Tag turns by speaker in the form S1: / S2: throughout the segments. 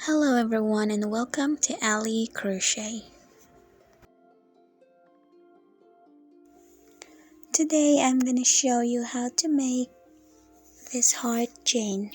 S1: Hello everyone and welcome to Ali Crochet. Today I'm going to show you how to make this heart chain.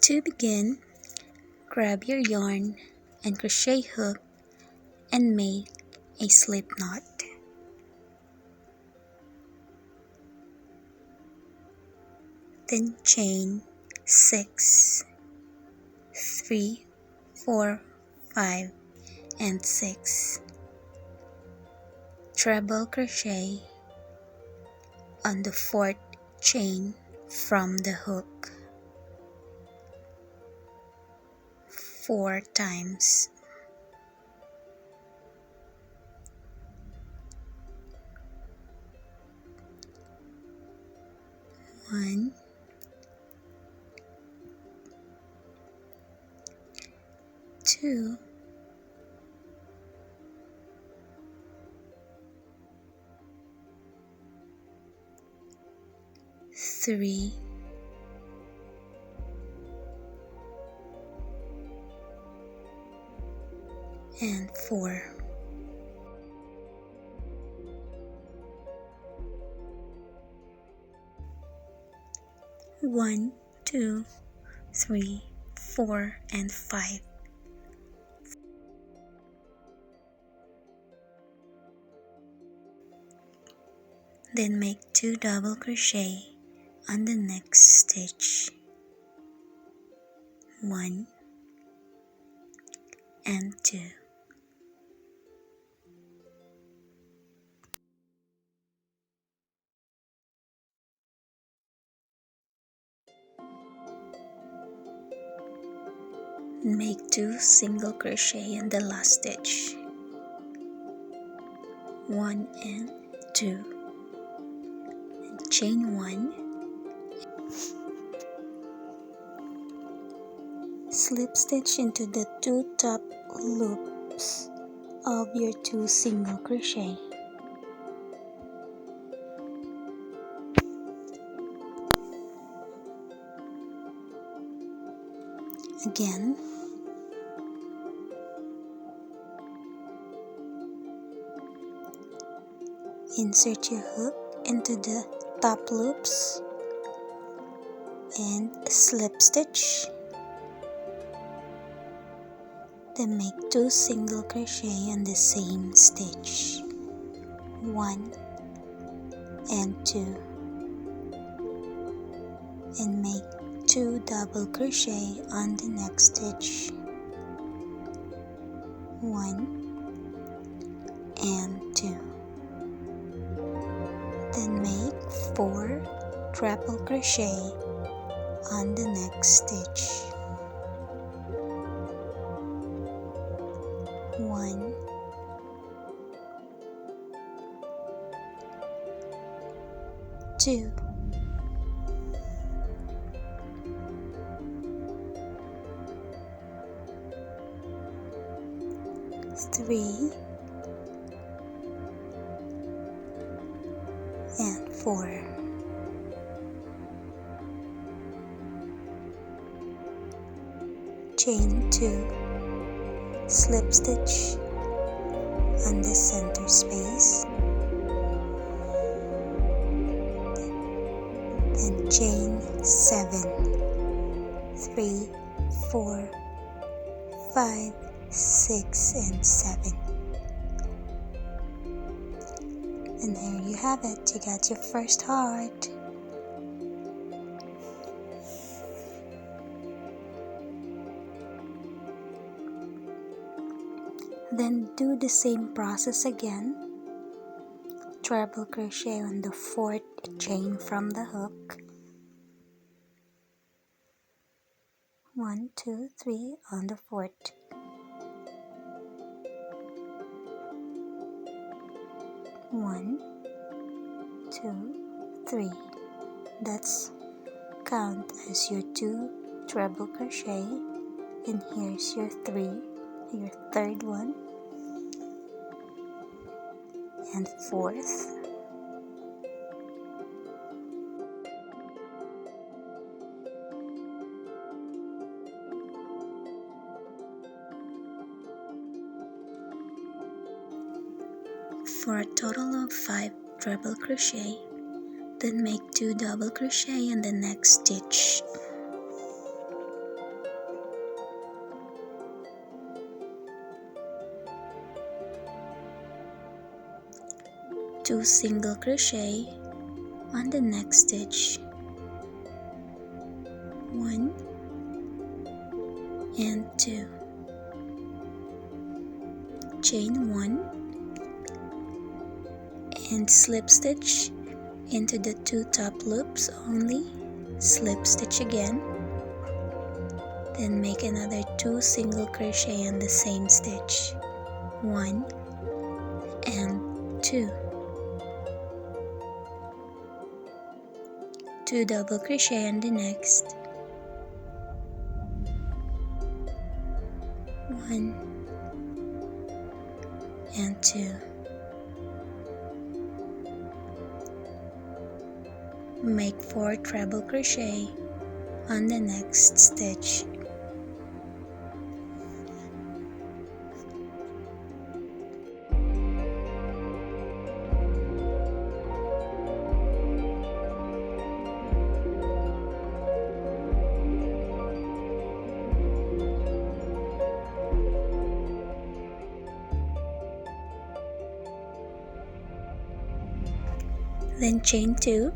S1: To begin, grab your yarn and crochet hook and make a slip knot. Then chain 6, 3, 4, 5, and 6. Treble crochet on the 4th chain from the hook 4 times. One, two, three, and 4. One, 2, 3, 4, and 5. Then make 2 double crochet on the next stitch. 1 and 2. Make 2 single crochet in the last stitch. 1 and 2. And chain 1. Slip stitch into the 2 top loops of your 2 single crochet. Again, insert your hook into the top loops and slip stitch. Then make 2 single crochet on the same stitch. 1 and 2. And make 2 double crochet on the next stitch. 1 and 2. Then make 4 triple crochet on the next stitch. 1, 2, 3, and 4. Chain 2, slip stitch on the center space, then chain 7, 3, 4, 5, 6, and 7. And there you have it, you got your first heart. Then do the same process again. Treble crochet on the 4th chain from the hook. 1, 2, 3 on the fourth. 1, 2, 3. That's count as your 2 treble crochet, and here's your 3, your third one and fourth. For a total of 5 treble crochet, then make 2 double crochet in the next stitch. Two single crochet on the next stitch. 1 and 2. Chain 1 and slip stitch into the 2 top loops only. Slip stitch again, then make another 2 single crochet in the same stitch. 1 and 2. 2 double crochet in the next. 1 and 2. Make 4 treble crochet on the next stitch. Then chain 2,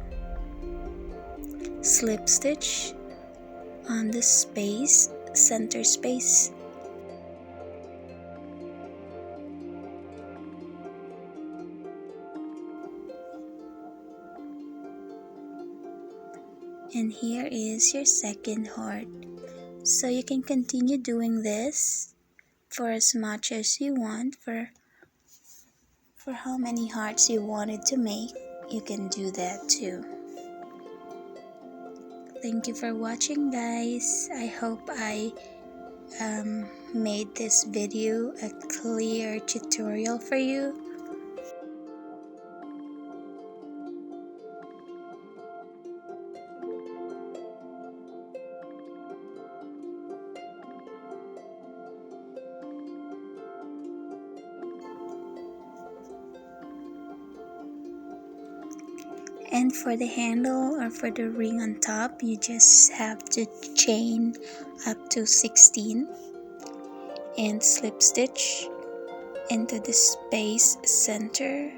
S1: slip stitch on the space, center space. And here is your second heart. So you can continue doing this for as much as you want, for how many hearts you wanted to make. You can do that too. Thank you for watching, guys. I hope I made this video a clear tutorial for you. And for the handle or for the ring on top, you just have to chain up to 16 and slip stitch into the space center.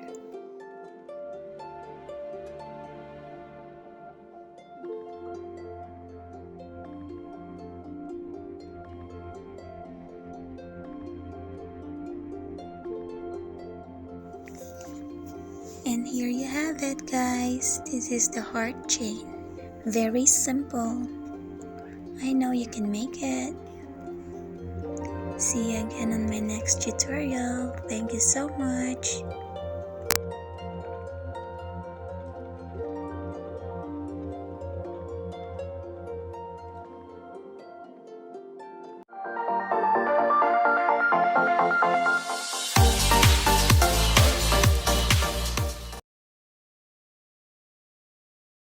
S1: And here you have it, guys. This is the heart chain. Very simple. I know you can make it. See you again on my next tutorial. Thank you so much.